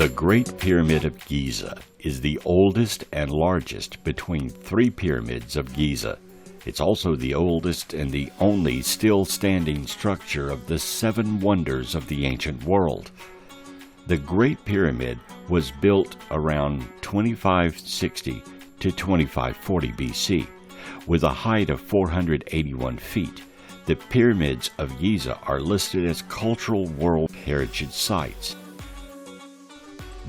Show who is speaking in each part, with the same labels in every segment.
Speaker 1: The Great Pyramid of Giza is the oldest and largest between three pyramids of Giza. It's also the oldest and the only still standing structure of the seven wonders of the ancient world. The Great Pyramid was built around 2560 to 2540 BC, with a height of 481 feet. The pyramids of Giza are listed as Cultural World Heritage Sites.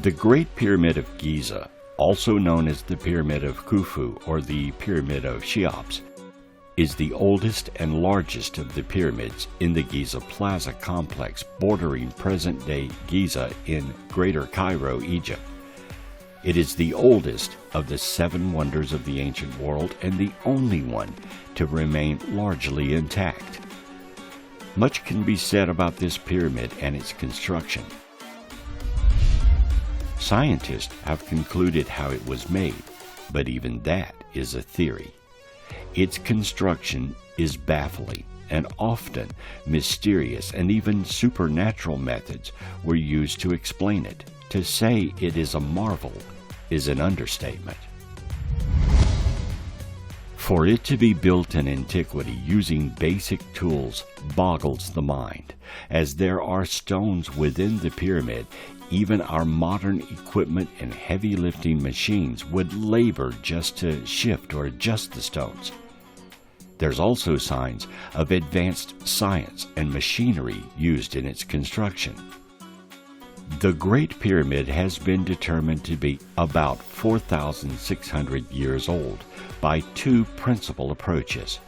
Speaker 1: The Great Pyramid of Giza, also known as the Pyramid of Khufu or the Pyramid of Cheops, is the oldest and largest of the pyramids in the Giza Plaza complex bordering present-day Giza in Greater Cairo, Egypt. It is the oldest of the seven wonders of the ancient world and the only one to remain largely intact. Much can be said about this pyramid and its construction. Scientists have concluded how it was made, but even that is a theory. Its construction is baffling, and often mysterious and even supernatural methods were used to explain it. To say it is a marvel is an understatement. For it to be built in antiquity using basic tools boggles the mind, as there are stones within the pyramid. Even our modern equipment and heavy lifting machines would labor just to shift or adjust the stones. There's also signs of advanced science and machinery used in its construction. The Great Pyramid has been determined to be about 4,600 years old by two principal approaches.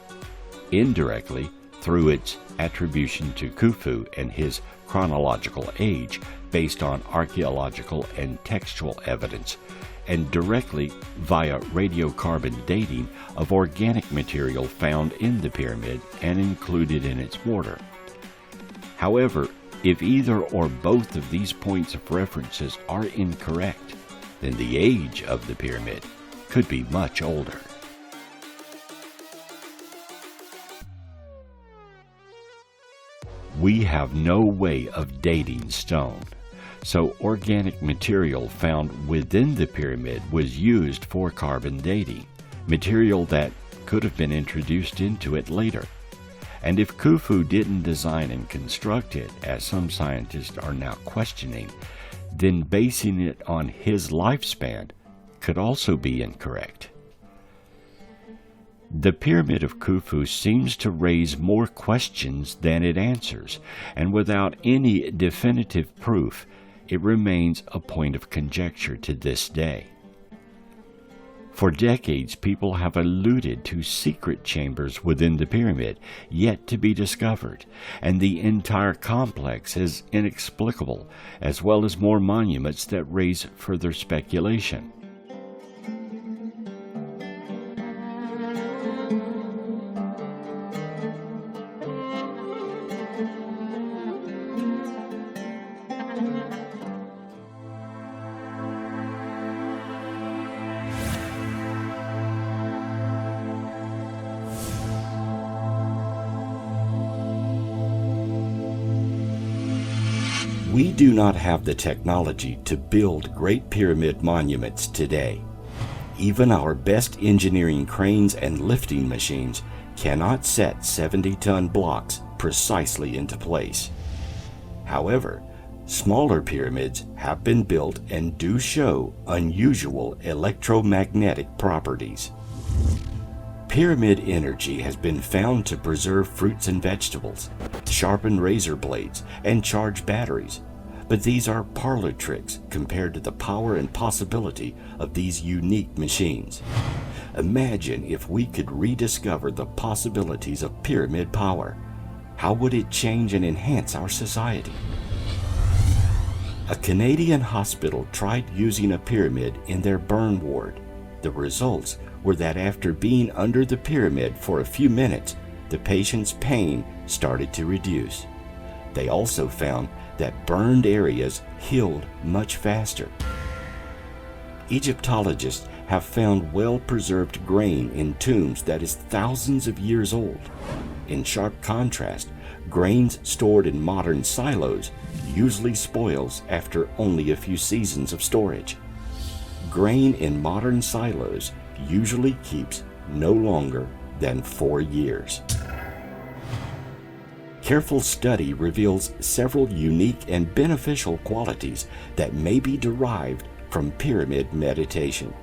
Speaker 1: Indirectly, through its attribution to Khufu and his chronological age based on archaeological and textual evidence, and directly via radiocarbon dating of organic material found in the pyramid and included in its mortar. However, if either or both of these points of references are incorrect, then the age of the pyramid could be much older. We have no way of dating stone, so organic material found within the pyramid was used for carbon dating, material that could have been introduced into it later. And if Khufu didn't design and construct it, as some scientists are now questioning, then basing it on his lifespan could also be incorrect. The Pyramid of Khufu seems to raise more questions than it answers, and without any definitive proof, it remains a point of conjecture to this day. For decades, people have alluded to secret chambers within the pyramid yet to be discovered, and the entire complex is inexplicable, as well as more monuments that raise further speculation. We do not have the technology to build Great Pyramid monuments today. Even our best engineering cranes and lifting machines cannot set 70-ton blocks precisely into place. However, smaller pyramids have been built and do show unusual electromagnetic properties. Pyramid energy has been found to preserve fruits and vegetables, sharpen razor blades, and charge batteries. But these are parlor tricks compared to the power and possibility of these unique machines. Imagine if we could rediscover the possibilities of pyramid power. How would it change and enhance our society? A Canadian hospital tried using a pyramid in their burn ward. The results were that after being under the pyramid for a few minutes, the patient's pain started to reduce. They also found that burned areas healed much faster. Egyptologists have found well-preserved grain in tombs that is thousands of years old. In sharp contrast, grains stored in modern silos usually spoils after only a few seasons of storage. Grain in modern silos usually keeps no longer than 4 years. Careful study reveals several unique and beneficial qualities that may be derived from pyramid meditation.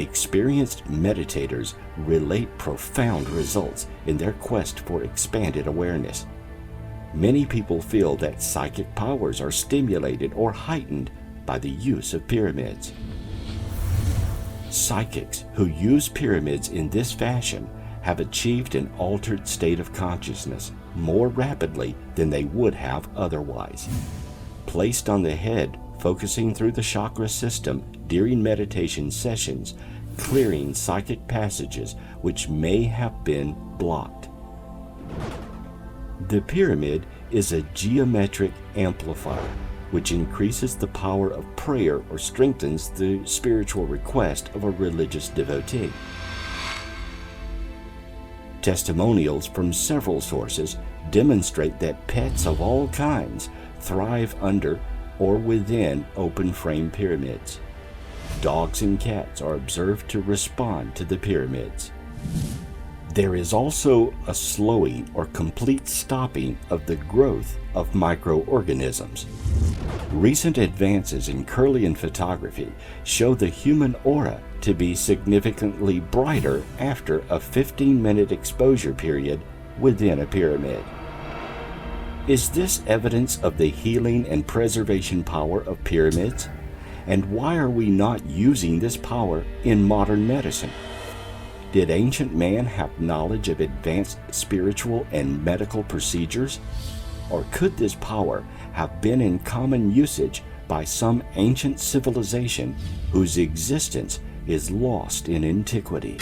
Speaker 1: Experienced meditators relate profound results in their quest for expanded awareness. Many people feel that psychic powers are stimulated or heightened by the use of pyramids. Psychics who use pyramids in this fashion have achieved an altered state of consciousness more rapidly than they would have otherwise. Placed on the head, focusing through the chakra system during meditation sessions, clearing psychic passages which may have been blocked. The pyramid is a geometric amplifier which increases the power of prayer or strengthens the spiritual request of a religious devotee. Testimonials from several sources demonstrate that pets of all kinds thrive under or within open-frame pyramids. Dogs and cats are observed to respond to the pyramids. There is also a slowing or complete stopping of the growth of microorganisms. Recent advances in Kirlian photography show the human aura to be significantly brighter after a 15-minute exposure period within a pyramid. Is this evidence of the healing and preservation power of pyramids? And why are we not using this power in modern medicine? Did ancient man have knowledge of advanced spiritual and medical procedures? Or could this power have been in common usage by some ancient civilization whose existence is lost in antiquity?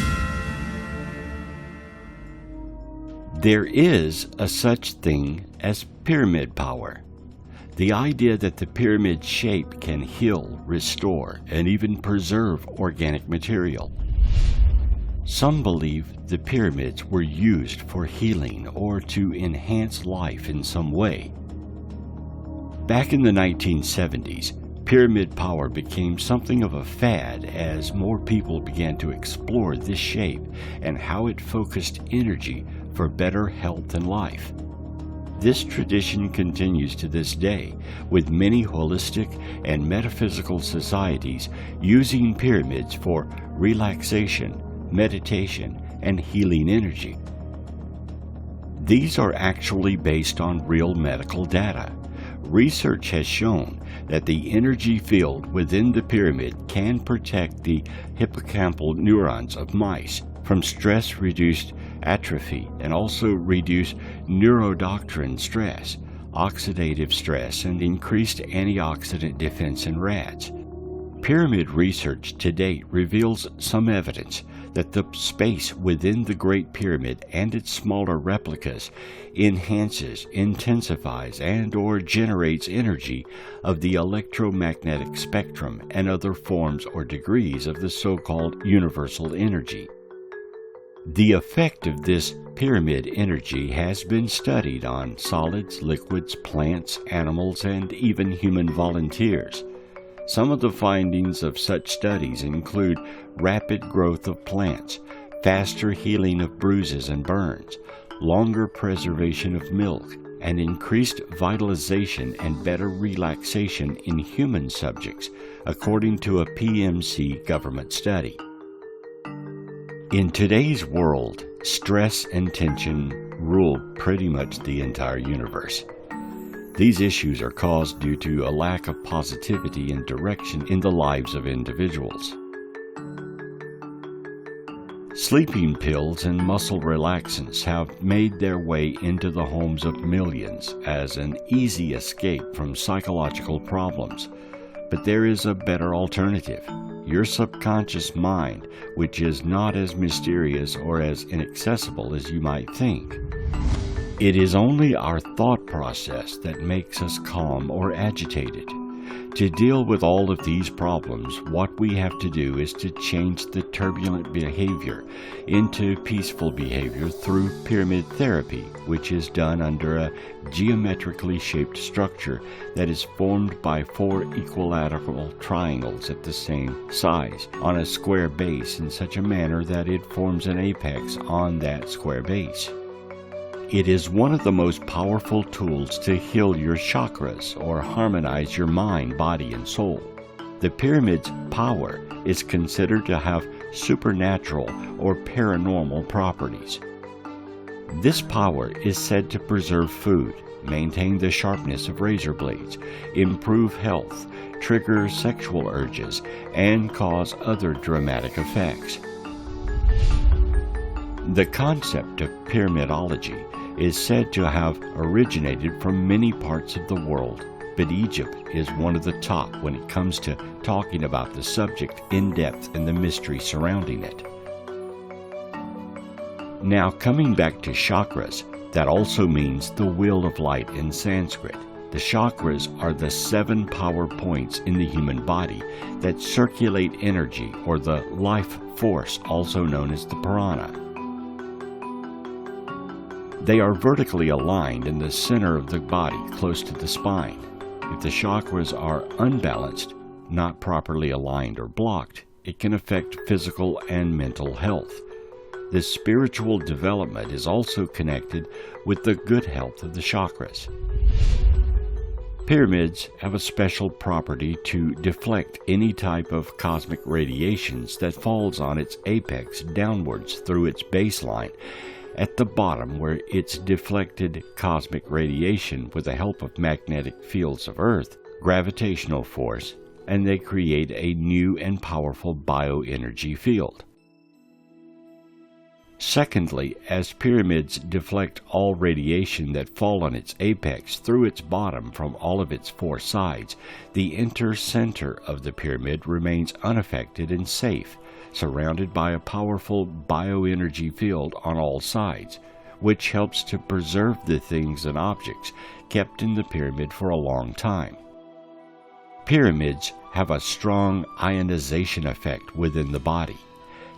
Speaker 1: There is a such thing as pyramid power. The idea that the pyramid shape can heal, restore, and even preserve organic material. Some believe the pyramids were used for healing or to enhance life in some way. Back in the 1970s, pyramid power became something of a fad as more people began to explore this shape and how it focused energy for better health and life. This tradition continues to this day, with many holistic and metaphysical societies using pyramids for relaxation, meditation, and healing energy. These are actually based on real medical data. Research has shown that the energy field within the pyramid can protect the hippocampal neurons of mice from stress-reduced atrophy and also reduce neuroendocrine stress, oxidative stress, and increased antioxidant defense in rats. Pyramid research to date reveals some evidence that the space within the Great Pyramid and its smaller replicas enhances, intensifies, and/or generates energy of the electromagnetic spectrum and other forms or degrees of the so-called universal energy. The effect of this pyramid energy has been studied on solids, liquids, plants, animals, and even human volunteers. Some of the findings of such studies include rapid growth of plants, faster healing of bruises and burns, longer preservation of milk, and increased vitalization and better relaxation in human subjects, according to a PMC government study. In today's world, stress and tension rule pretty much the entire universe. These issues are caused due to a lack of positivity and direction in the lives of individuals. Sleeping pills and muscle relaxants have made their way into the homes of millions as an easy escape from psychological problems. But there is a better alternative. Your subconscious mind, which is not as mysterious or as inaccessible as you might think. It is only our thought process that makes us calm or agitated. To deal with all of these problems, what we have to do is to change the turbulent behavior into peaceful behavior through pyramid therapy, which is done under a geometrically shaped structure that is formed by 4 equilateral triangles at the same size on a square base in such a manner that it forms an apex on that square base. It is one of the most powerful tools to heal your chakras or harmonize your mind, body, and soul. The pyramid's power is considered to have supernatural or paranormal properties. This power is said to preserve food, maintain the sharpness of razor blades, improve health, trigger sexual urges, and cause other dramatic effects. The concept of pyramidology is said to have originated from many parts of the world, but Egypt is one of the top when it comes to talking about the subject in depth and the mystery surrounding it. Now, coming back to chakras, that also means the wheel of light in Sanskrit. The chakras are the 7 power points in the human body that circulate energy, or the life force, also known as the prana. They are vertically aligned in the center of the body, close to the spine. If the chakras are unbalanced, not properly aligned or blocked, it can affect physical and mental health. The spiritual development is also connected with the good health of the chakras. Pyramids have a special property to deflect any type of cosmic radiations that falls on its apex downwards through its baseline at the bottom, where it's deflected cosmic radiation with the help of magnetic fields of Earth, gravitational force, and they create a new and powerful bioenergy field. Secondly, as pyramids deflect all radiation that fall on its apex through its bottom from all of its 4 sides, the inner center of the pyramid remains unaffected and safe, surrounded by a powerful bioenergy field on all sides, which helps to preserve the things and objects kept in the pyramid for a long time. Pyramids have a strong ionization effect within the body.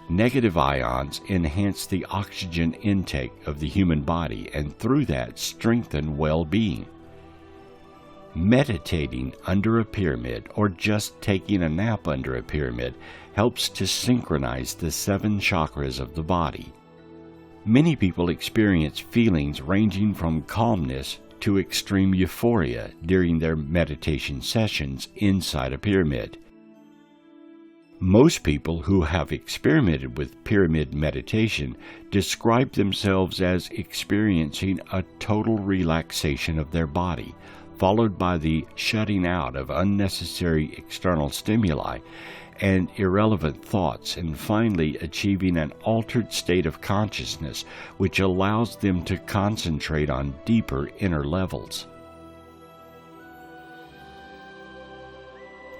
Speaker 1: Negative ions enhance the oxygen intake of the human body and through that strengthen well-being. Meditating under a pyramid or just taking a nap under a pyramid helps to synchronize the 7 chakras of the body. Many people experience feelings ranging from calmness to extreme euphoria during their meditation sessions inside a pyramid. Most people who have experimented with pyramid meditation describe themselves as experiencing a total relaxation of their body, followed by the shutting out of unnecessary external stimuli and irrelevant thoughts, and finally achieving an altered state of consciousness which allows them to concentrate on deeper inner levels.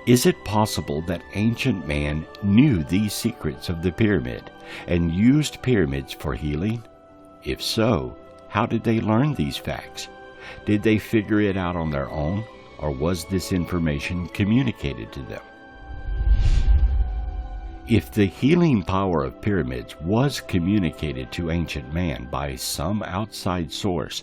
Speaker 1: Is it possible that ancient man knew these secrets of the pyramid and used pyramids for healing? If so, how did they learn these facts? Did they figure it out on their own, or was this information communicated to them? If the healing power of pyramids was communicated to ancient man by some outside source,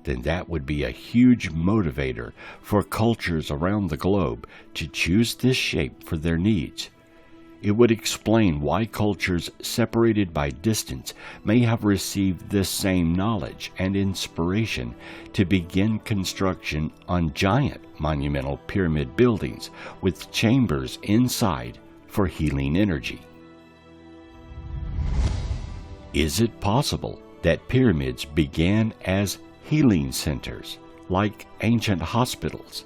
Speaker 1: then that would be a huge motivator for cultures around the globe to choose this shape for their needs. It would explain why cultures separated by distance may have received this same knowledge and inspiration to begin construction on giant monumental pyramid buildings with chambers inside for healing energy. Is it possible that pyramids began as healing centers, like ancient hospitals,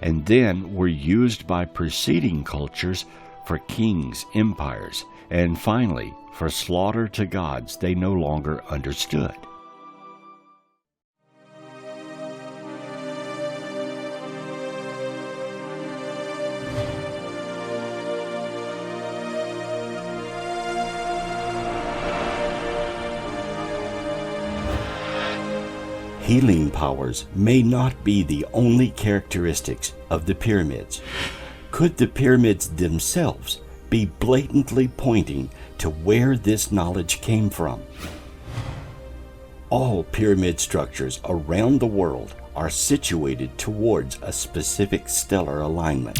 Speaker 1: and then were used by preceding cultures for kings, empires, and finally for slaughter to gods they no longer understood? Healing powers may not be the only characteristics of the pyramids. Could the pyramids themselves be blatantly pointing to where this knowledge came from? All pyramid structures around the world are situated towards a specific stellar alignment.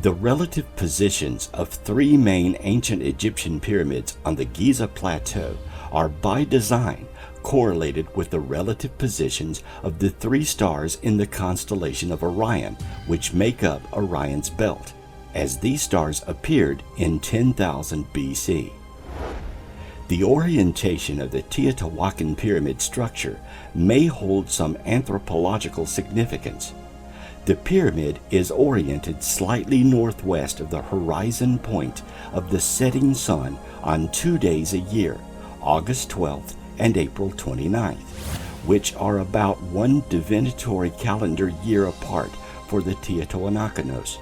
Speaker 1: The relative positions of three main ancient Egyptian pyramids on the Giza Plateau are by design correlated with the relative positions of the three stars in the constellation of Orion, which make up Orion's belt, as these stars appeared in 10,000 BC. The orientation of the Teotihuacan pyramid structure may hold some anthropological significance. The pyramid is oriented slightly northwest of the horizon point of the setting sun on 2 days a year, August 12th and April 29th, which are about one divinatory calendar year apart for the Teotihuacanos.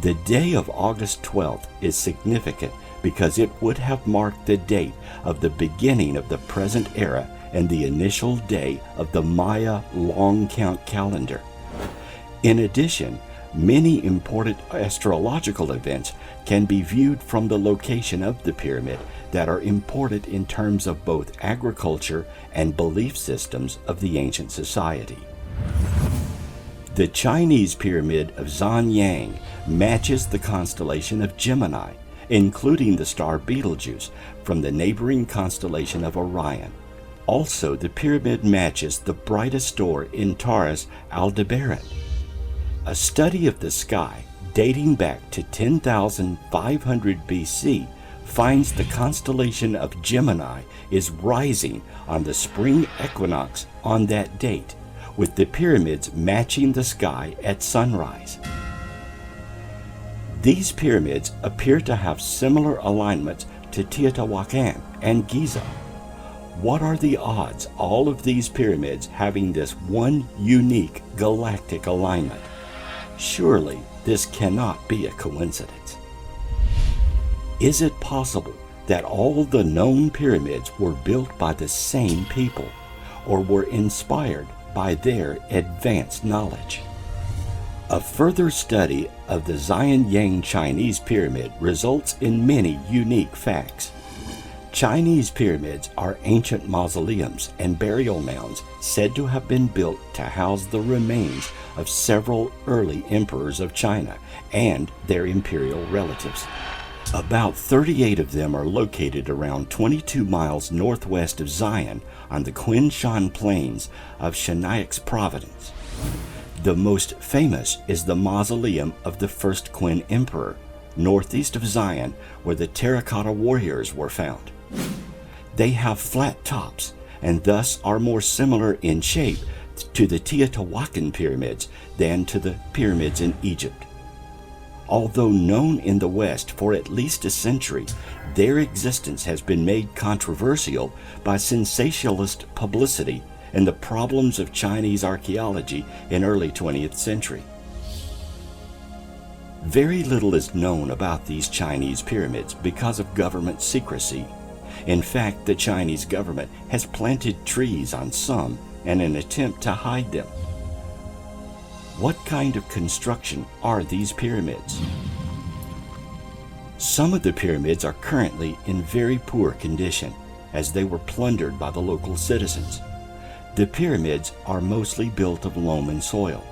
Speaker 1: The day of August 12th is significant because it would have marked the date of the beginning of the present era and the initial day of the Maya long count calendar. In addition, many important astrological events can be viewed from the location of the pyramid that are important in terms of both agriculture and belief systems of the ancient society. The Chinese pyramid of Zhanyang matches the constellation of Gemini, including the star Betelgeuse from the neighboring constellation of Orion. Also, the pyramid matches the brightest star in Taurus, Aldebaran. A study of the sky dating back to 10,500 BC finds the constellation of Gemini is rising on the spring equinox on that date, with the pyramids matching the sky at sunrise. These pyramids appear to have similar alignments to Teotihuacan and Giza. What are the odds all of these pyramids having this one unique galactic alignment? Surely this cannot be a coincidence. Is it possible that all the known pyramids were built by the same people, or were inspired by their advanced knowledge? A further study of the Zhanyang Chinese pyramid results in many unique facts. Chinese pyramids are ancient mausoleums and burial mounds said to have been built to house the remains of several early emperors of China and their imperial relatives. About 38 of them are located around 22 miles northwest of Zion on the Qinshan Plains of Shanxi Province. The most famous is the mausoleum of the first Qin emperor, northeast of Zion, where the terracotta warriors were found. They have flat tops and thus are more similar in shape to the Teotihuacan pyramids than to the pyramids in Egypt. Although known in the West for at least a century, their existence has been made controversial by sensationalist publicity and the problems of Chinese archaeology in early 20th century. Very little is known about these Chinese pyramids because of government secrecy. In fact, the Chinese government has planted trees on some in an attempt to hide them. What kind of construction are these pyramids? Some of the pyramids are currently in very poor condition, as they were plundered by the local citizens. The pyramids are mostly built of loam and soil.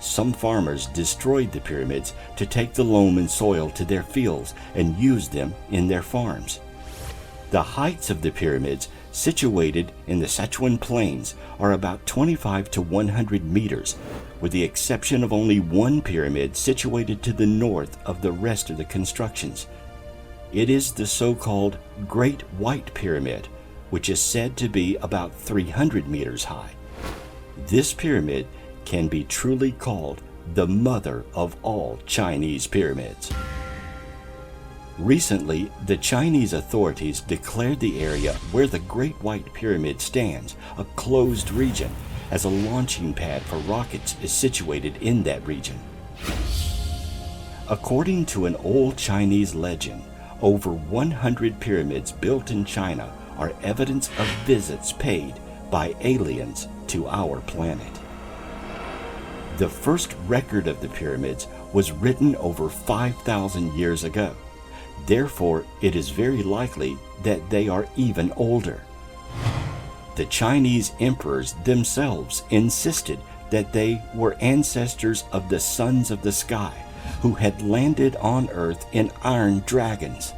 Speaker 1: Some farmers destroyed the pyramids to take the loam and soil to their fields and use them in their farms. The heights of the pyramids, situated in the Sichuan Plains, are about 25 to 100 meters, with the exception of only one pyramid situated to the north of the rest of the constructions. It is the so-called Great White Pyramid, which is said to be about 300 meters high. This pyramid can be truly called the mother of all Chinese pyramids. Recently, the Chinese authorities declared the area where the Great White Pyramid stands a closed region, as a launching pad for rockets is situated in that region. According to an old Chinese legend, over 100 pyramids built in China are evidence of visits paid by aliens to our planet. The first record of the pyramids was written over 5,000 years ago. Therefore, it is very likely that they are even older. The Chinese emperors themselves insisted that they were ancestors of the sons of the sky who had landed on Earth in iron dragons.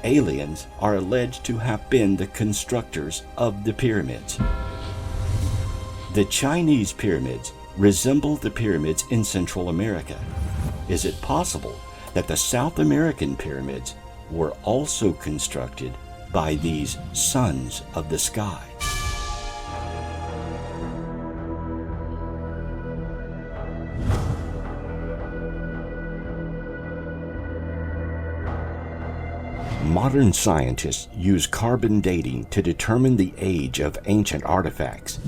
Speaker 1: Aliens are alleged to have been the constructors of the pyramids. The Chinese pyramids resemble the pyramids in Central America. Is it possible that the South American pyramids were also constructed by these sons of the sky? Modern scientists use carbon dating to determine the age of ancient artifacts.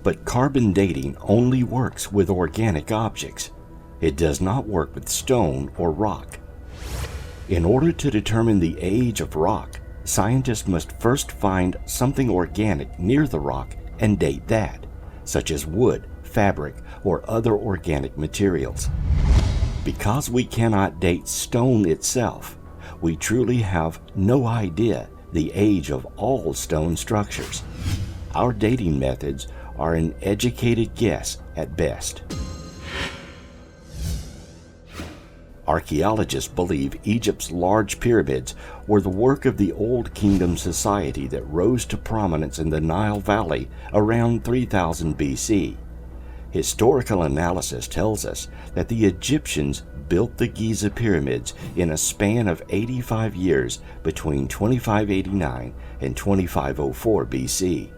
Speaker 1: But carbon dating only works with organic objects. It does not work with stone or rock. In order to determine the age of rock, scientists must first find something organic near the rock and date that, such as wood, fabric, or other organic materials. Because we cannot date stone itself, we truly have no idea the age of all stone structures. Our dating methods are an educated guess at best. Archaeologists believe Egypt's large pyramids were the work of the Old Kingdom society that rose to prominence in the Nile Valley around 3000 BC. Historical analysis tells us that the Egyptians built the Giza pyramids in a span of 85 years between 2589 and 2504 BC.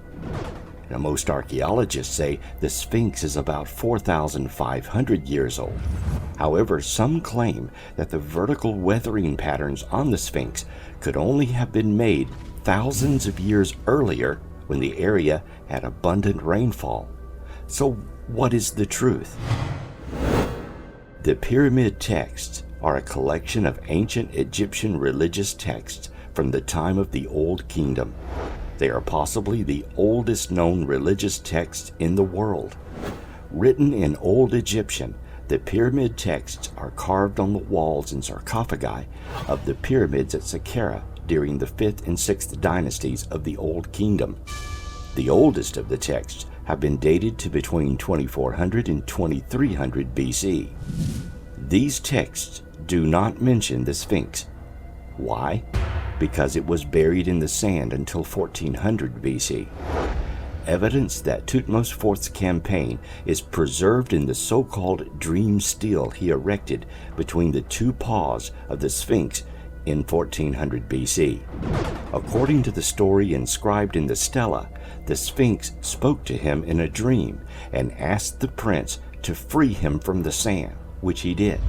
Speaker 1: Now, most archaeologists say the Sphinx is about 4,500 years old. However, some claim that the vertical weathering patterns on the Sphinx could only have been made thousands of years earlier when the area had abundant rainfall. So, what is the truth? The pyramid texts are a collection of ancient Egyptian religious texts from the time of the Old Kingdom. They are possibly the oldest known religious texts in the world. Written in Old Egyptian, the pyramid texts are carved on the walls and sarcophagi of the pyramids at Saqqara during the 5th and 6th dynasties of the Old Kingdom. The oldest of the texts have been dated to between 2400 and 2300 BC. These texts do not mention the Sphinx. Why? Because it was buried in the sand until 1400 BC. Evidence that Thutmose IV's campaign is preserved in the so-called dream stele he erected between the two paws of the Sphinx in 1400 BC. According to the story inscribed in the stela, the Sphinx spoke to him in a dream and asked the prince to free him from the sand, which he did.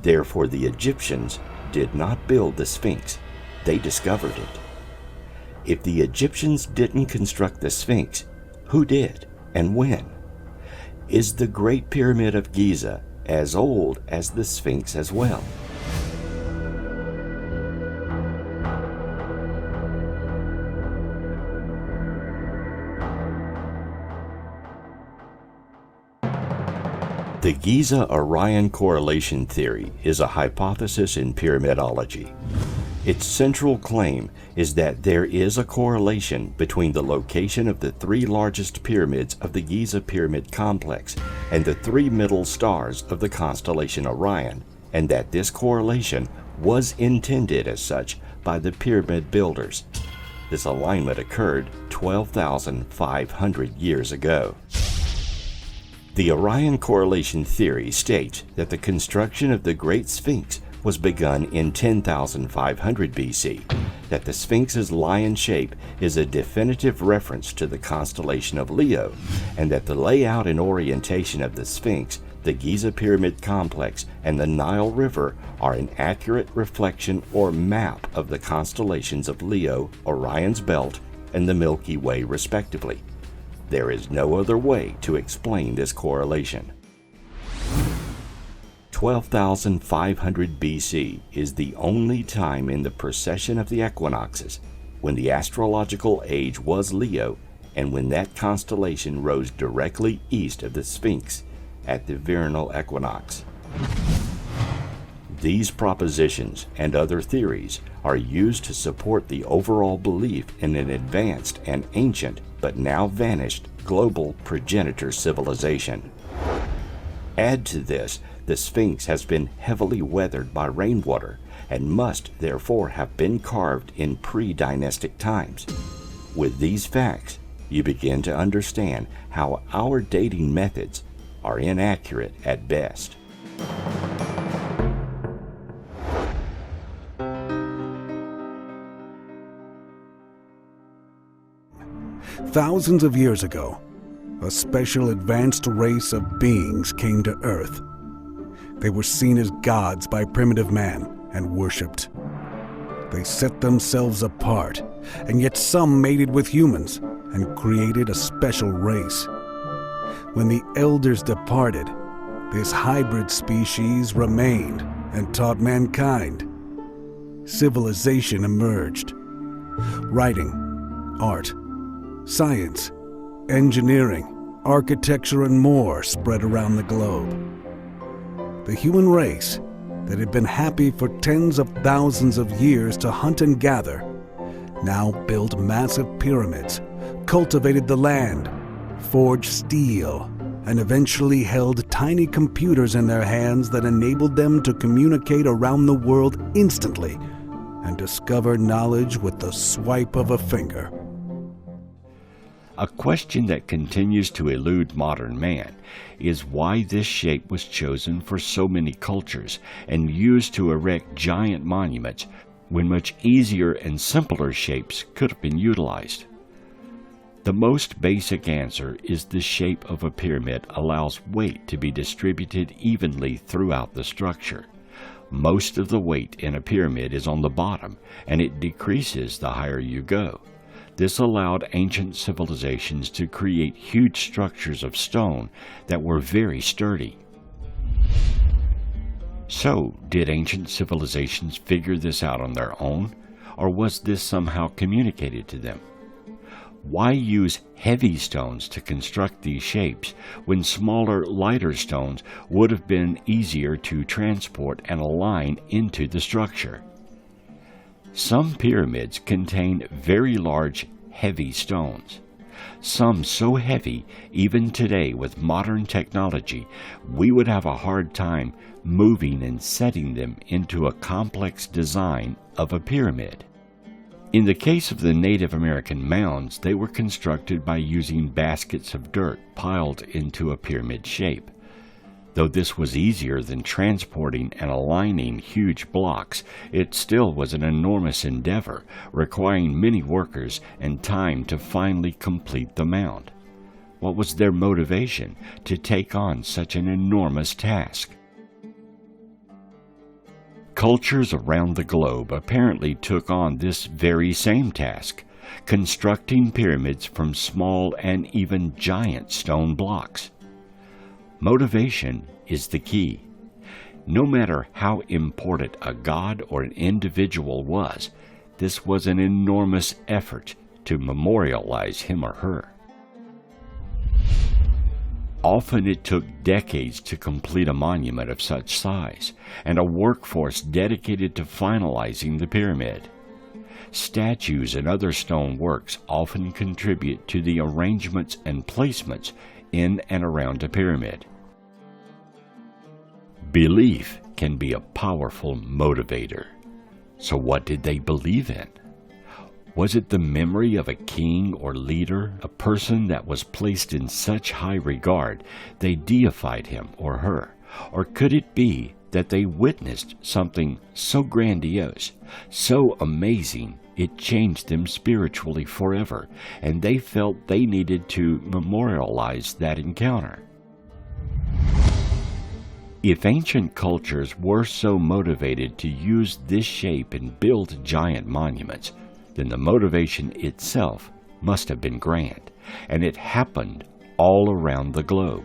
Speaker 1: Therefore, the Egyptians did not build the Sphinx. They discovered it. If the Egyptians didn't construct the Sphinx, who did and when? Is the Great Pyramid of Giza as old as the Sphinx as well? The Giza-Orion correlation theory is a hypothesis in pyramidology. Its central claim is that there is a correlation between the location of the three largest pyramids of the Giza Pyramid Complex and the three middle stars of the constellation Orion, and that this correlation was intended as such by the pyramid builders. This alignment occurred 12,500 years ago. The Orion correlation theory states that the construction of the Great Sphinx was begun in 10,500 BC, that the Sphinx's lion shape is a definitive reference to the constellation of Leo, and that the layout and orientation of the Sphinx, the Giza Pyramid Complex, and the Nile River are an accurate reflection or map of the constellations of Leo, Orion's Belt, and the Milky Way respectively. There is no other way to explain this correlation. 12,500 BC is the only time in the precession of the equinoxes, when the astrological age was Leo, and when that constellation rose directly east of the Sphinx at the vernal equinox. These propositions and other theories are used to support the overall belief in an advanced and ancient but now vanished global progenitor civilization. Add to this, the Sphinx has been heavily weathered by rainwater and must therefore have been carved in pre-dynastic times. With these facts, you begin to understand how our dating methods are inaccurate at best.
Speaker 2: Thousands of years ago, a special advanced race of beings came to Earth. They were seen as gods by primitive man and worshipped. They set themselves apart, and yet some mated with humans and created a special race. When the elders departed, this hybrid species remained and taught mankind. Civilization emerged. Writing, art, science, engineering, architecture, and more spread around the globe. The human race that had been happy for tens of thousands of years to hunt and gather now built massive pyramids, cultivated the land, forged steel, and eventually held tiny computers in their hands that enabled them to communicate around the world instantly and discover knowledge with the swipe of a finger.
Speaker 1: A question that continues to elude modern man is why this shape was chosen for so many cultures and used to erect giant monuments when much easier and simpler shapes could have been utilized. The most basic answer is the shape of a pyramid allows weight to be distributed evenly throughout the structure. Most of the weight in a pyramid is on the bottom, and it decreases the higher you go. This allowed ancient civilizations to create huge structures of stone that were very sturdy. So, did ancient civilizations figure this out on their own, or was this somehow communicated to them? Why use heavy stones to construct these shapes when smaller, lighter stones would have been easier to transport and align into the structure? Some pyramids contain very large, heavy stones. Some so heavy, even today with modern technology, we would have a hard time moving and setting them into a complex design of a pyramid. In the case of the Native American mounds, they were constructed by using baskets of dirt piled into a pyramid shape. Though this was easier than transporting and aligning huge blocks, it still was an enormous endeavor, requiring many workers and time to finally complete the mound. What was their motivation to take on such an enormous task? Cultures around the globe apparently took on this very same task, constructing pyramids from small and even giant stone blocks. Motivation is the key. No matter how important a god or an individual was, this was an enormous effort to memorialize him or her. Often it took decades to complete a monument of such size, and a workforce dedicated to finalizing the pyramid. Statues and other stone works often contribute to the arrangements and placements in and around a pyramid. Belief can be a powerful motivator. So what did they believe in? Was it the memory of a king or leader, a person that was placed in such high regard they deified him or her? Or could it be that they witnessed something so grandiose, so amazing, it changed them spiritually forever, and they felt they needed to memorialize that encounter? If ancient cultures were so motivated to use this shape and build giant monuments, then the motivation itself must have been grand, and it happened all around the globe.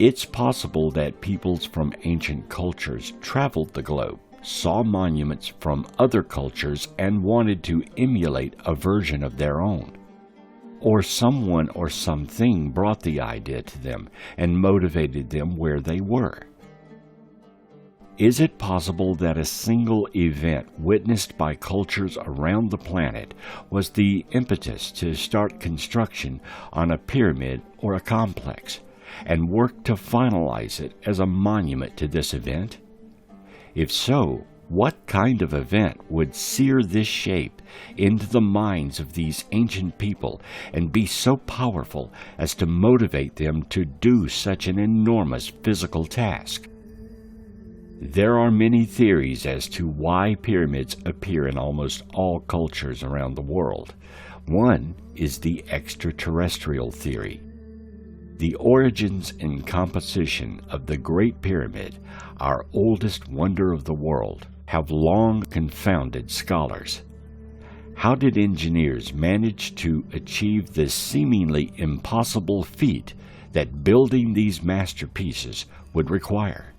Speaker 1: It's possible that peoples from ancient cultures traveled the globe,
Speaker 3: saw monuments from other cultures and wanted to emulate a version of their own. Or someone or something brought the idea to them and motivated them where they were. Is it possible that a single event witnessed by cultures around the planet was the impetus to start construction on a pyramid or a complex, and work to finalize it as a monument to this event? If so, what kind of event would sear this shape into the minds of these ancient people and be so powerful as to motivate them to do such an enormous physical task? There are many theories as to why pyramids appear in almost all cultures around the world. One is the extraterrestrial theory. The origins and composition of the Great Pyramid, our oldest wonder of the world, have long confounded scholars. How did engineers manage to achieve this seemingly impossible feat that building these masterpieces would require?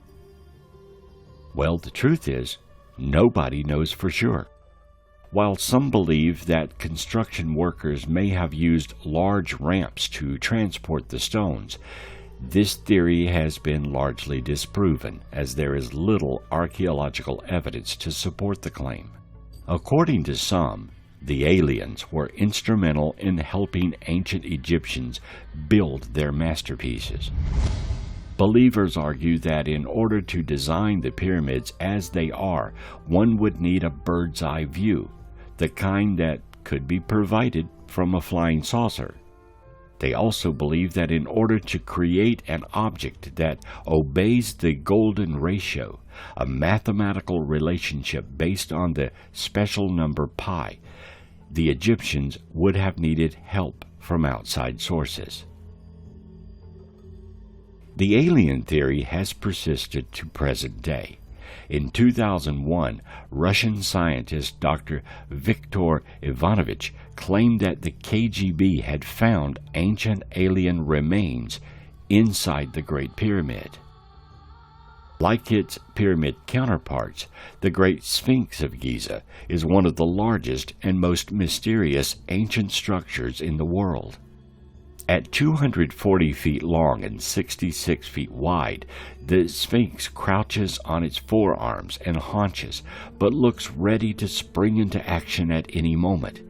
Speaker 3: Well, the truth is, nobody knows for sure. While some believe that construction workers may have used large ramps to transport the stones, this theory has been largely disproven, as there is little archaeological evidence to support the claim. According to some, the aliens were instrumental in helping ancient Egyptians build their masterpieces. Believers argue that in order to design the pyramids as they are, one would need a bird's eye view, the kind that could be provided from a flying saucer. They also believe that in order to create an object that obeys the golden ratio, a mathematical relationship based on the special number pi, the Egyptians would have needed help from outside sources. The alien theory has persisted to present day. In 2001, Russian scientist Dr. Viktor Ivanovich claimed that the KGB had found ancient alien remains inside the Great Pyramid. Like its pyramid counterparts, the Great Sphinx of Giza is one of the largest and most mysterious ancient structures in the world. At 240 feet long and 66 feet wide, the Sphinx crouches on its forearms and haunches, but looks ready to spring into action at any moment.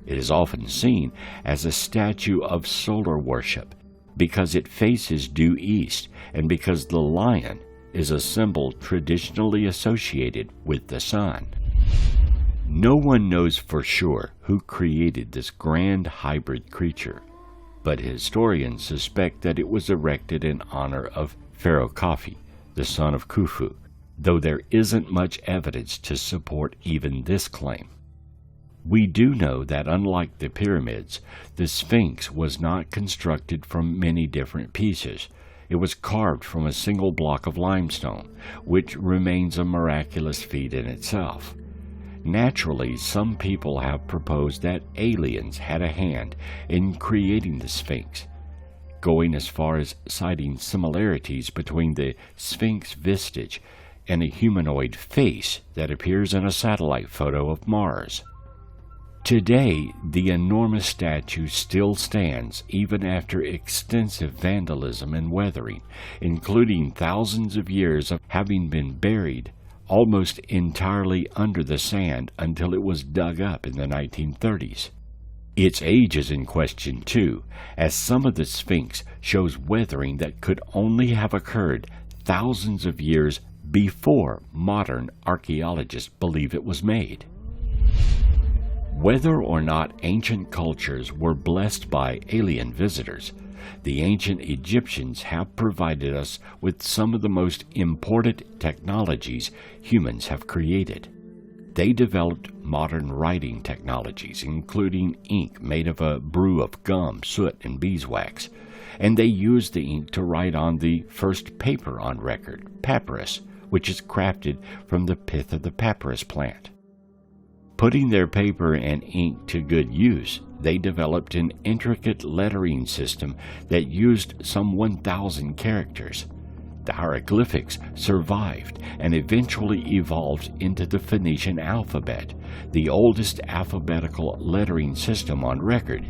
Speaker 3: It is often seen as a statue of solar worship, because it faces due east and because the lion is a symbol traditionally associated with the sun. No one knows for sure who created this grand hybrid creature, but historians suspect that it was erected in honor of Pharaoh Khafi, the son of Khufu, though there isn't much evidence to support even this claim. We do know that unlike the pyramids, the Sphinx was not constructed from many different pieces. It was carved from a single block of limestone, which remains a miraculous feat in itself. Naturally, some people have proposed that aliens had a hand in creating the Sphinx, going as far as citing similarities between the Sphinx vestige and a humanoid face that appears in a satellite photo of Mars. Today, the enormous statue still stands even after extensive vandalism and weathering, including thousands of years of having been buried almost entirely under the sand until it was dug up in the 1930s. Its age is in question too, as some of the Sphinx shows weathering that could only have occurred thousands of years before modern archaeologists believe it was made. Whether or not ancient cultures were blessed by alien visitors, the ancient Egyptians have provided us with some of the most important technologies humans have created. They developed modern writing technologies, including ink made of a brew of gum, soot, and beeswax, and they used the ink to write on the first paper on record, papyrus, which is crafted from the pith of the papyrus plant. Putting their paper and ink to good use, they developed an intricate lettering system that used some 1,000 characters. The hieroglyphics survived and eventually evolved into the Phoenician alphabet, the oldest alphabetical lettering system on record.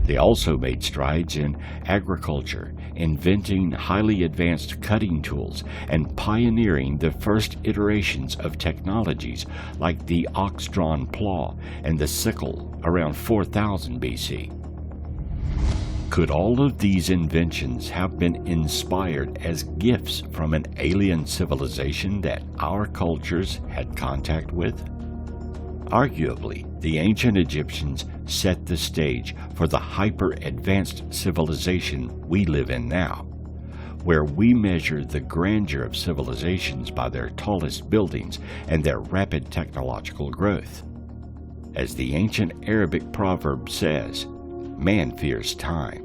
Speaker 3: They also made strides in agriculture, inventing highly advanced cutting tools and pioneering the first iterations of technologies like the ox-drawn plow and the sickle around 4000 BC. Could all of these inventions have been inspired as gifts from an alien civilization that our cultures had contact with? Arguably, the ancient Egyptians set the stage for the hyper-advanced civilization we live in now, where we measure the grandeur of civilizations by their tallest buildings and their rapid technological growth. As the ancient Arabic proverb says, man fears time,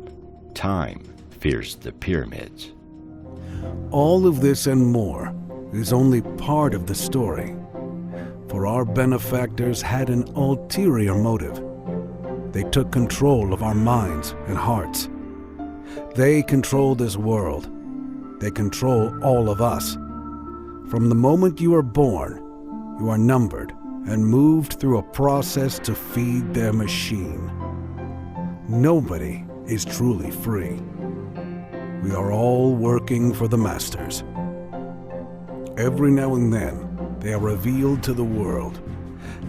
Speaker 3: time fears the pyramids.
Speaker 2: All of this and more is only part of the story. For our benefactors had an ulterior motive. They took control of our minds and hearts. They control this world. They control all of us. From the moment you are born, you are numbered and moved through a process to feed their machine. Nobody is truly free. We are all working for the masters. Every now and then, they are revealed to the world,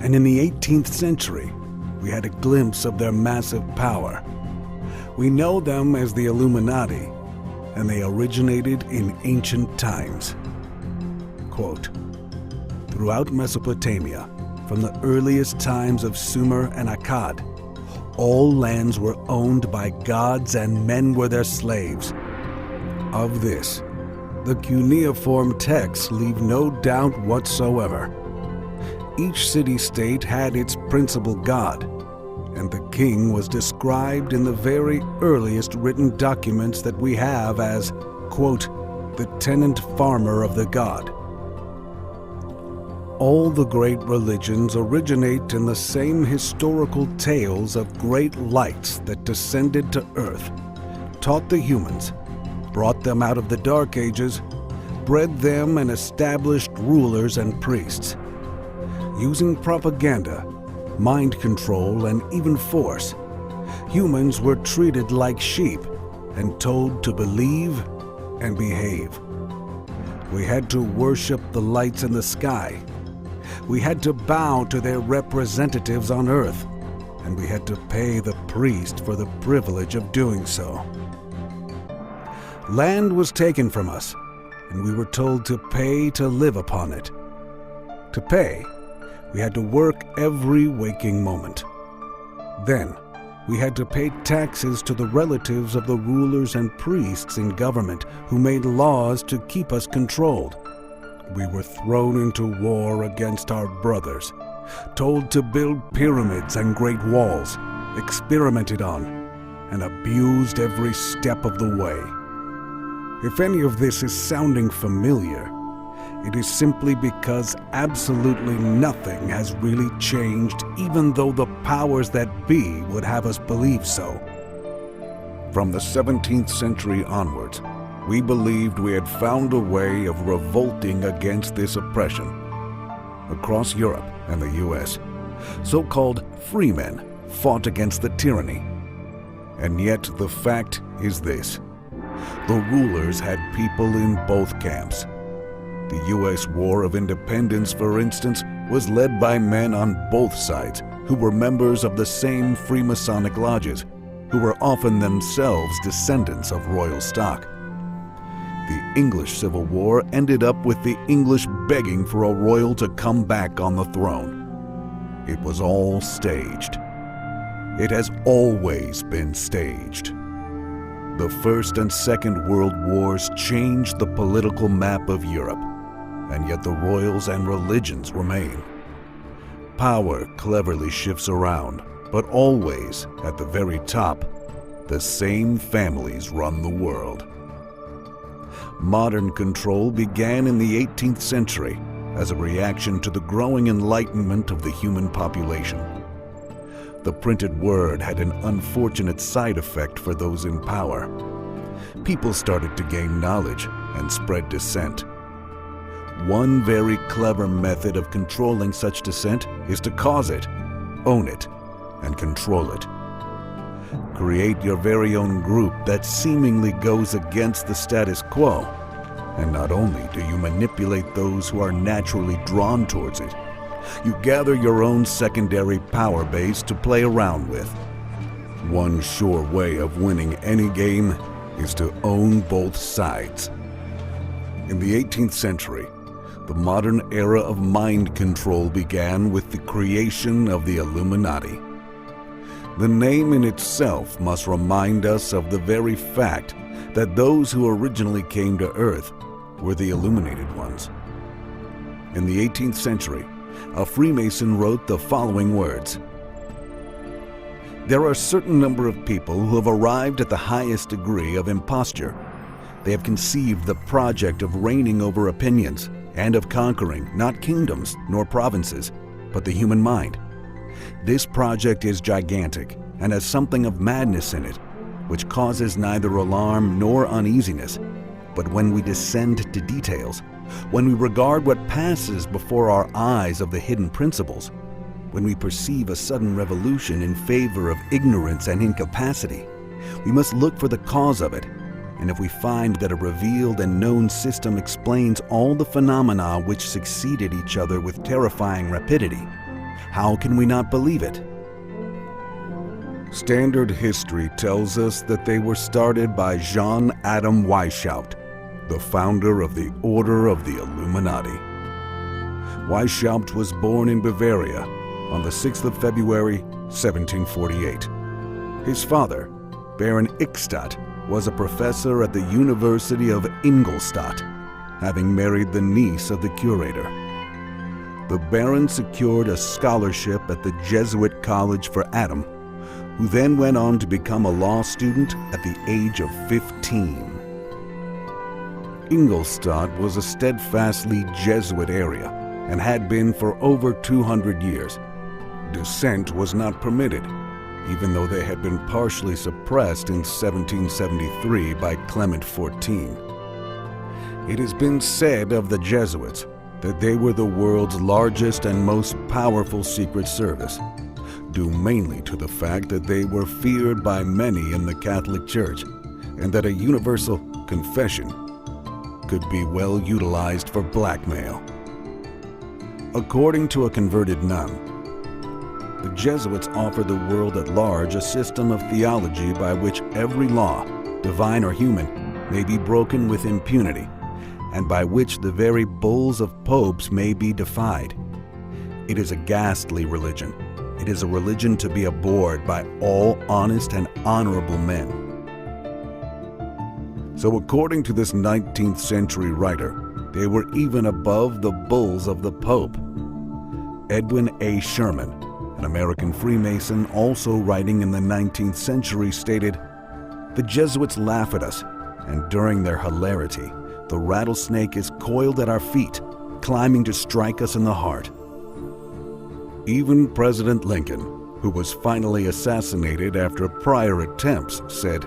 Speaker 2: and in the 18th century, we had a glimpse of their massive power. We know them as the Illuminati, and they originated in ancient times. Quote, throughout Mesopotamia, from the earliest times of Sumer and Akkad, all lands were owned by gods and men were their slaves. Of this, the cuneiform texts leave no doubt whatsoever. Each city-state had its principal god, and the king was described in the very earliest written documents that we have as, quote, the tenant farmer of the god. All the great religions originate in the same historical tales of great lights that descended to earth, taught the humans, brought them out of the Dark Ages, bred them and established rulers and priests. Using propaganda, mind control, and even force, humans were treated like sheep and told to believe and behave. We had to worship the lights in the sky. We had to bow to their representatives on earth, and we had to pay the priest for the privilege of doing so. Land was taken from us, and we were told to pay to live upon it. To pay, we had to work every waking moment. Then, we had to pay taxes to the relatives of the rulers and priests in government who made laws to keep us controlled. We were thrown into war against our brothers, told to build pyramids and great walls, experimented on, and abused every step of the way. If any of this is sounding familiar, it is simply because absolutely nothing has really changed, even though the powers that be would have us believe so. From the 17th century onwards, we believed we had found a way of revolting against this oppression. Across Europe and the US, so-called free men fought against the tyranny. And yet the fact is this. The rulers had people in both camps. The U.S. War of Independence, for instance, was led by men on both sides who were members of the same Freemasonic lodges, who were often themselves descendants of royal stock. The English Civil War ended up with the English begging for a royal to come back on the throne. It was all staged. It has always been staged. The First and Second World Wars changed the political map of Europe, and yet the royals and religions remain. Power cleverly shifts around, but always, at the very top, the same families run the world. Modern control began in the 18th century as a reaction to the growing enlightenment of the human population. The printed word had an unfortunate side effect for those in power. People started to gain knowledge, and spread dissent. One very clever method of controlling such dissent is to cause it, own it, and control it. Create your very own group that seemingly goes against the status quo, and not only do you manipulate those who are naturally drawn towards it, you gather your own secondary power base to play around with. One sure way of winning any game is to own both sides. In the 18th century, the modern era of mind control began with the creation of the Illuminati. The name in itself must remind us of the very fact that those who originally came to Earth were the illuminated ones. In the 18th century, a Freemason wrote the following words: "There are a certain number of people who have arrived at the highest degree of imposture. They have conceived the project of reigning over opinions and of conquering not kingdoms nor provinces, but the human mind. This project is gigantic and has something of madness in it, which causes neither alarm nor uneasiness. But when we descend to details, when we regard what passes before our eyes of the hidden principles, when we perceive a sudden revolution in favor of ignorance and incapacity, we must look for the cause of it. And if we find that a revealed and known system explains all the phenomena which succeeded each other with terrifying rapidity, how can we not believe it?" Standard history tells us that they were started by Jean Adam Weishaupt, the founder of the Order of the Illuminati. Weishaupt was born in Bavaria on the 6th of February, 1748. His father, Baron Ickstadt, was a professor at the University of Ingolstadt, having married the niece of the curator. The Baron secured a scholarship at the Jesuit College for Adam, who then went on to become a law student at the age of 15. Ingolstadt was a steadfastly Jesuit area and had been for over 200 years. Dissent was not permitted, even though they had been partially suppressed in 1773 by Clement XIV. It has been said of the Jesuits that they were the world's largest and most powerful secret service, due mainly to the fact that they were feared by many in the Catholic Church, and that a universal confession could be well utilized for blackmail. According to a converted nun, the Jesuits offer the world at large a system of theology by which every law, divine or human, may be broken with impunity, and by which the very bulls of popes may be defied. It is a ghastly religion. It is a religion to be abhorred by all honest and honorable men. So according to this 19th century writer, they were even above the bulls of the Pope. Edwin A. Sherman, an American Freemason also writing in the 19th century, stated, "The Jesuits laugh at us, and during their hilarity, the rattlesnake is coiled at our feet, climbing to strike us in the heart." Even President Lincoln, who was finally assassinated after prior attempts, said,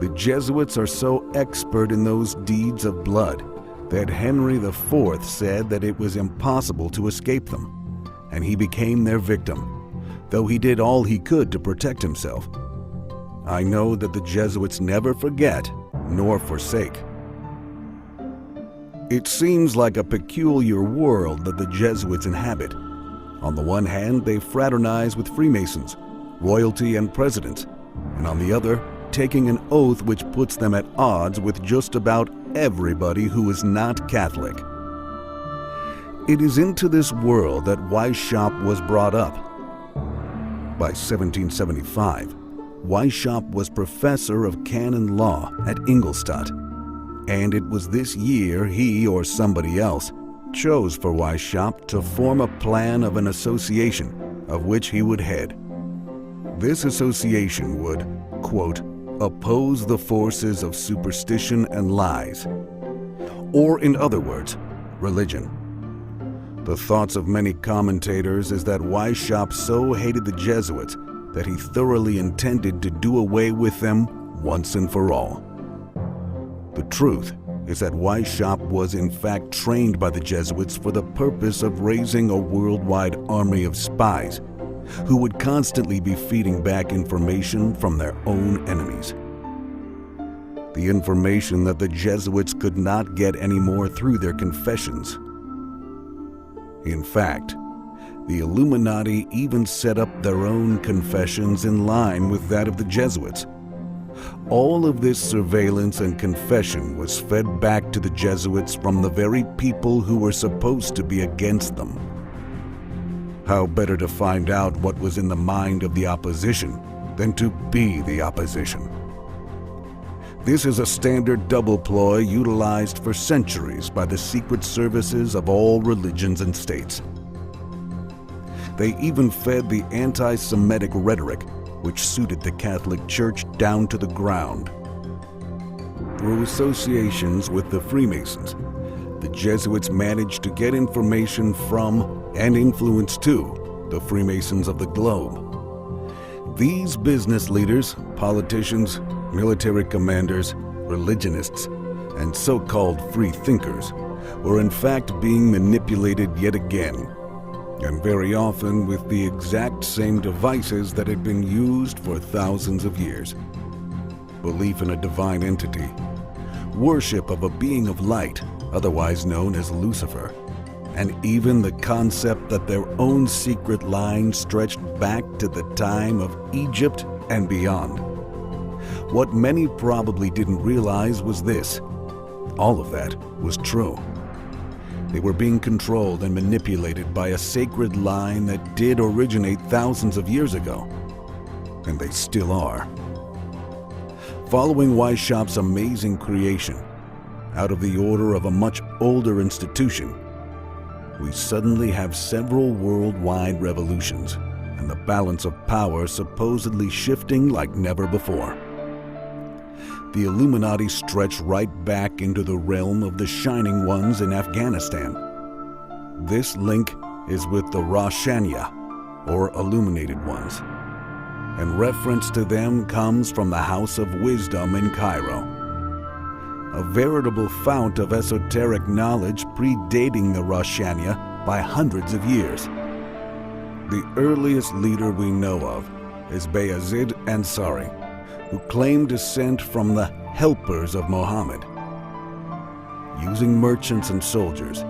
Speaker 2: "The Jesuits are so expert in those deeds of blood that Henry IV said that it was impossible to escape them, and he became their victim, though he did all he could to protect himself. I know that the Jesuits never forget nor forsake." It seems like a peculiar world that the Jesuits inhabit. On the one hand, they fraternize with Freemasons, royalty, and presidents, and on the other, taking an oath which puts them at odds with just about everybody who is not Catholic. It is into this world that Weishaupt was brought up. By 1775, Weishaupt was professor of canon law at Ingolstadt, and it was this year he or somebody else chose for Weishaupt to form a plan of an association of which he would head. This association would, quote, "oppose the forces of superstition and lies," or in other words, religion. The thoughts of many commentators is that Weishaupt so hated the Jesuits that he thoroughly intended to do away with them once and for all. The truth is that Weishaupt was in fact trained by the Jesuits for the purpose of raising a worldwide army of spies who would constantly be feeding back information from their own enemies. The information that the Jesuits could not get anymore through their confessions. In fact, the Illuminati even set up their own confessions in line with that of the Jesuits. All of this surveillance and confession was fed back to the Jesuits from the very people who were supposed to be against them. How better to find out what was in the mind of the opposition than to be the opposition? This is a standard double ploy utilized for centuries by the secret services of all religions and states. They even fed the anti-Semitic rhetoric which suited the Catholic Church down to the ground. Through associations with the Freemasons, the Jesuits managed to get information from and influence to the Freemasons of the globe. These business leaders, politicians, military commanders, religionists, and so-called free thinkers were in fact being manipulated yet again, and very often with the exact same devices that had been used for thousands of years. Belief in a divine entity, worship of a being of light, otherwise known as Lucifer, and even the concept that their own secret line stretched back to the time of Egypt and beyond. What many probably didn't realize was this: all of that was true. They were being controlled and manipulated by a sacred line that did originate thousands of years ago, and they still are. Following Weishaupt's amazing creation, out of the order of a much older institution, we suddenly have several worldwide revolutions, and the balance of power supposedly shifting like never before. The Illuminati stretch right back into the realm of the Shining Ones in Afghanistan. This link is with the Roshania, or Illuminated Ones, and reference to them comes from the House of Wisdom in Cairo, a veritable fount of esoteric knowledge predating the Roshania by hundreds of years. The earliest leader we know of is Bayezid Ansari, who claimed descent from the helpers of Muhammad. Using merchants and soldiers,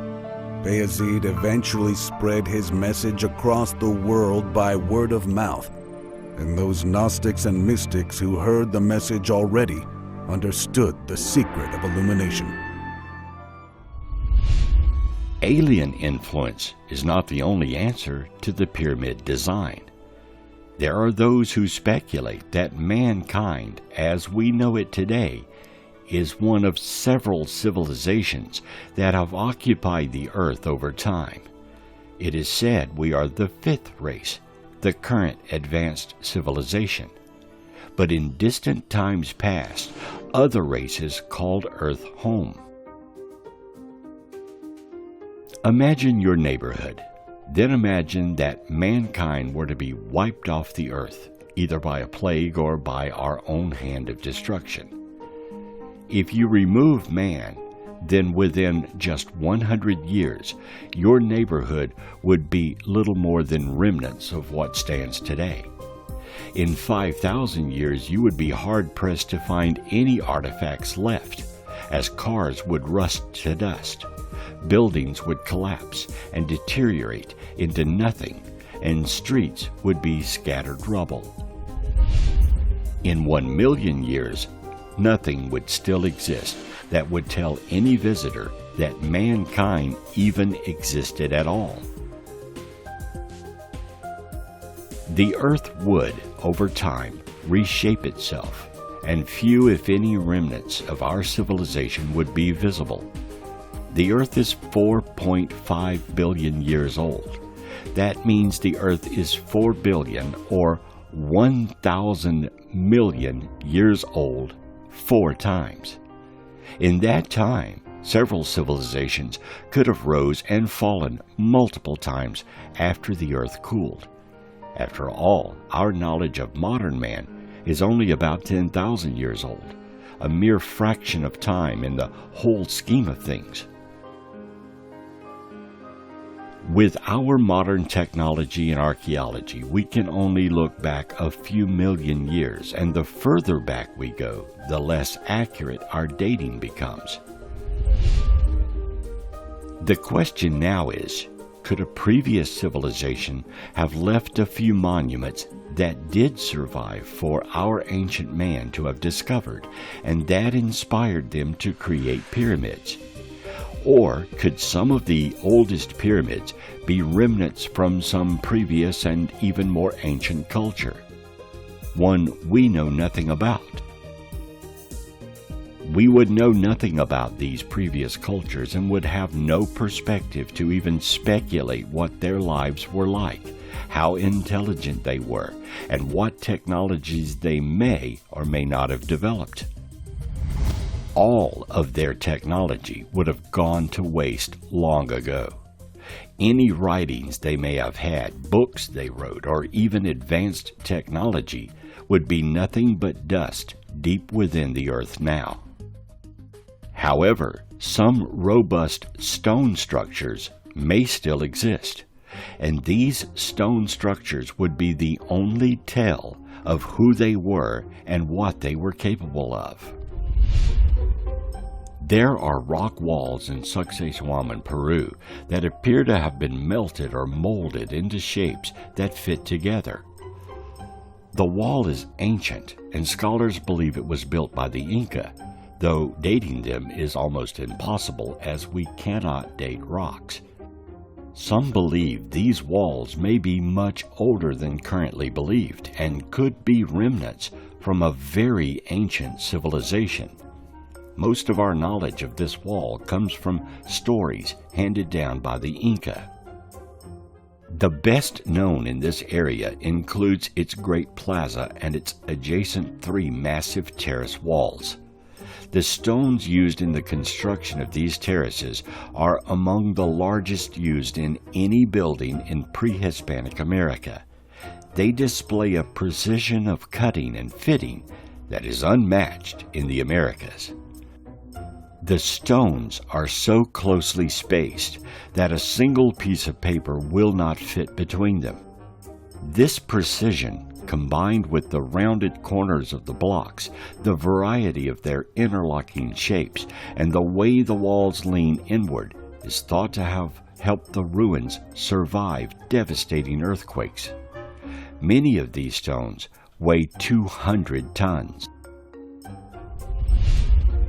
Speaker 2: Bayezid eventually spread his message across the world by word of mouth, and those Gnostics and mystics who heard the message already understood the secret of illumination.
Speaker 3: Alien influence is not the only answer to the pyramid design. There are those who speculate that mankind, as we know it today, is one of several civilizations that have occupied the Earth over time. It is said we are the fifth race, the current advanced civilization. But in distant times past, other races called Earth home. Imagine your neighborhood. Then imagine that mankind were to be wiped off the earth, either by a plague or by our own hand of destruction. If you remove man, then within just 100 years, your neighborhood would be little more than remnants of what stands today. In 5,000 years, you would be hard-pressed to find any artifacts left, as cars would rust to dust. Buildings would collapse and deteriorate into nothing, and streets would be scattered rubble. In 1,000,000 years, nothing would still exist that would tell any visitor that mankind even existed at all. The Earth would, over time, reshape itself, and few, if any, remnants of our civilization would be visible. The Earth is 4.5 billion years old. That means the Earth is 4 billion, or 1,000 million years old 4 times. In that time, several civilizations could have rose and fallen multiple times after the Earth cooled. After all, our knowledge of modern man is only about 10,000 years old. a mere fraction of time in the whole scheme of things. With our modern technology and archaeology, we can only look back a few million years, and the further back we go, the less accurate our dating becomes. The question now is, could a previous civilization have left a few monuments that did survive for our ancient man to have discovered, and that inspired them to create pyramids? Or could some of the oldest pyramids be remnants from some previous and even more ancient culture, one we know nothing about? We would know nothing about these previous cultures and would have no perspective to even speculate what their lives were like, how intelligent they were, and what technologies they may or may not have developed. All of their technology would have gone to waste long ago. Any writings they may have had, books they wrote, or even advanced technology would be nothing but dust deep within the earth now. However, some robust stone structures may still exist, and these stone structures would be the only tell of who they were and what they were capable of. There are rock walls in Sacsayhuaman, Peru, that appear to have been melted or molded into shapes that fit together. The wall is ancient, and scholars believe it was built by the Inca, though dating them is almost impossible as we cannot date rocks. Some believe these walls may be much older than currently believed and could be remnants from a very ancient civilization. Most of our knowledge of this wall comes from stories handed down by the Inca. The best known in this area includes its Great Plaza and its adjacent 3 massive terrace walls. The stones used in the construction of these terraces are among the largest used in any building in pre-Hispanic America. They display a precision of cutting and fitting that is unmatched in the Americas. The stones are so closely spaced that a single piece of paper will not fit between them. This precision, combined with the rounded corners of the blocks, the variety of their interlocking shapes, and the way the walls lean inward, is thought to have helped the ruins survive devastating earthquakes. Many of these stones weigh 200 tons.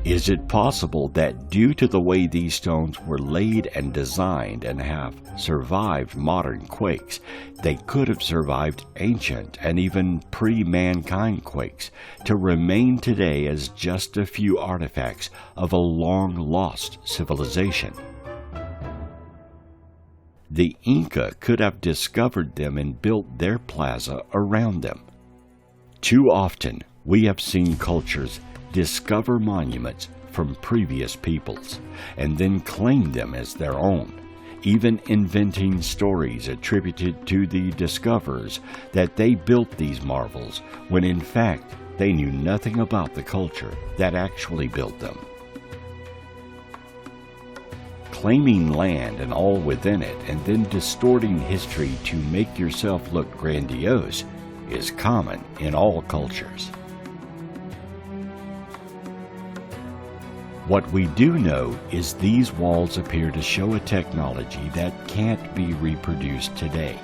Speaker 3: Is it possible that due to the way these stones were laid and designed and have survived modern quakes, they could have survived ancient and even pre-mankind quakes to remain today as just a few artifacts of a long-lost civilization? The Inca could have discovered them and built their plaza around them. Too often, we have seen cultures discover monuments from previous peoples and then claim them as their own, even inventing stories attributed to the discoverers that they built these marvels when in fact they knew nothing about the culture that actually built them. Claiming land and all within it and then distorting history to make yourself look grandiose is common in all cultures. What we do know is these walls appear to show a technology that can't be reproduced today.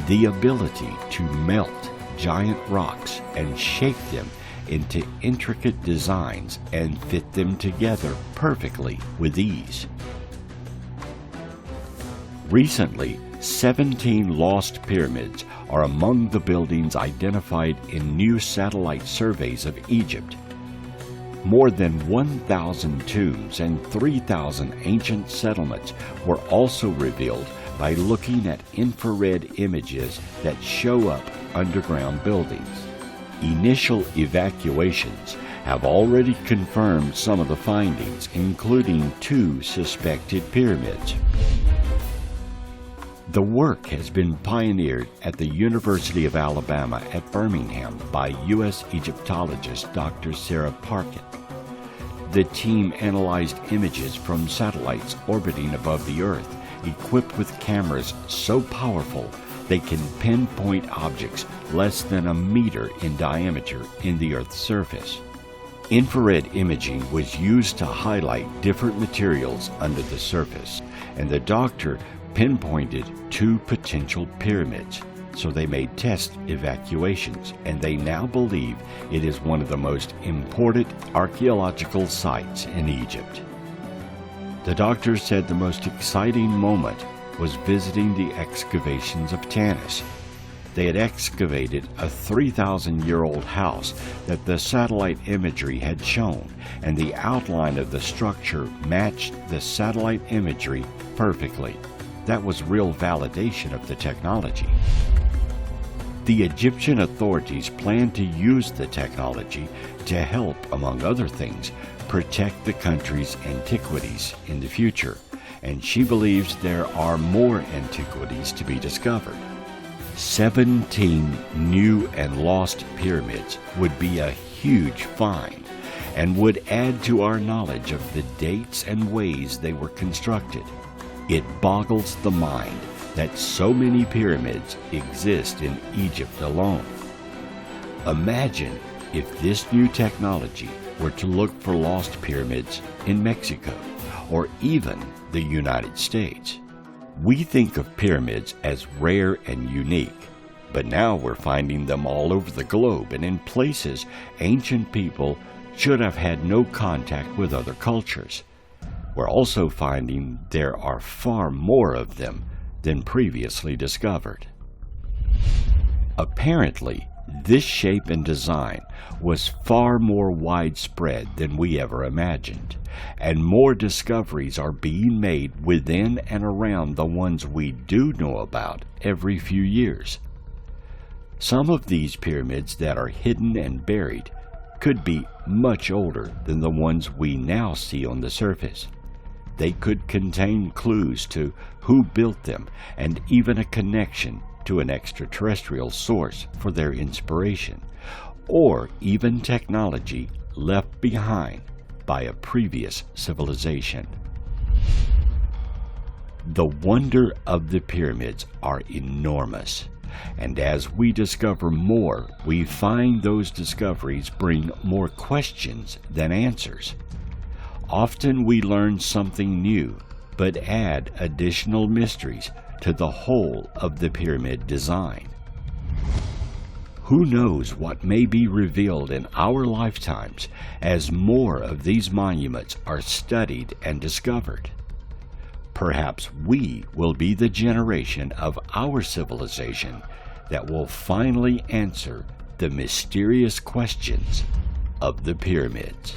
Speaker 3: The ability to melt giant rocks and shape them into intricate designs and fit them together perfectly with ease. Recently, 17 lost pyramids are among the buildings identified in new satellite surveys of Egypt. More than 1,000 tombs and 3,000 ancient settlements were also revealed by looking at infrared images that show up underground buildings. Initial evacuations have already confirmed some of the findings, including 2 suspected pyramids. The work has been pioneered at the University of Alabama at Birmingham by U.S. Egyptologist Dr. Sarah Parkin. the team analyzed images from satellites orbiting above the Earth, equipped with cameras so powerful they can pinpoint objects less than a meter in diameter in the Earth's surface. Infrared imaging was used to highlight different materials under the surface, and the doctor pinpointed 2 potential pyramids, so they made test evacuations, and they now believe it is one of the most important archaeological sites in Egypt. The doctor said the most exciting moment was visiting the excavations of Tanis. They had excavated a 3,000-year-old house that the satellite imagery had shown, and the outline of the structure matched the satellite imagery perfectly. That was real validation of the technology. The Egyptian authorities plan to use the technology to help, among other things, protect the country's antiquities in the future, and she believes there are more antiquities to be discovered. 17 new and lost pyramids would be a huge find and would add to our knowledge of the dates and ways they were constructed. It boggles the mind that so many pyramids exist in Egypt alone. Imagine if this new technology were to look for lost pyramids in Mexico or even the United States. We think of pyramids as rare and unique, but now we're finding them all over the globe and in places ancient people should have had no contact with other cultures. We're also finding there are far more of them than previously discovered. Apparently, this shape and design was far more widespread than we ever imagined, and more discoveries are being made within and around the ones we do know about every few years. Some of these pyramids that are hidden and buried could be much older than the ones we now see on the surface. They could contain clues to who built them and even a connection to an extraterrestrial source for their inspiration, or even technology left behind by a previous civilization. The wonder of the pyramids are enormous, and as we discover more, we find those discoveries bring more questions than answers. Often we learn something new, but add additional mysteries to the whole of the pyramid design. Who knows what may be revealed in our lifetimes as more of these monuments are studied and discovered? Perhaps we will be the generation of our civilization that will finally answer the mysterious questions of the pyramids.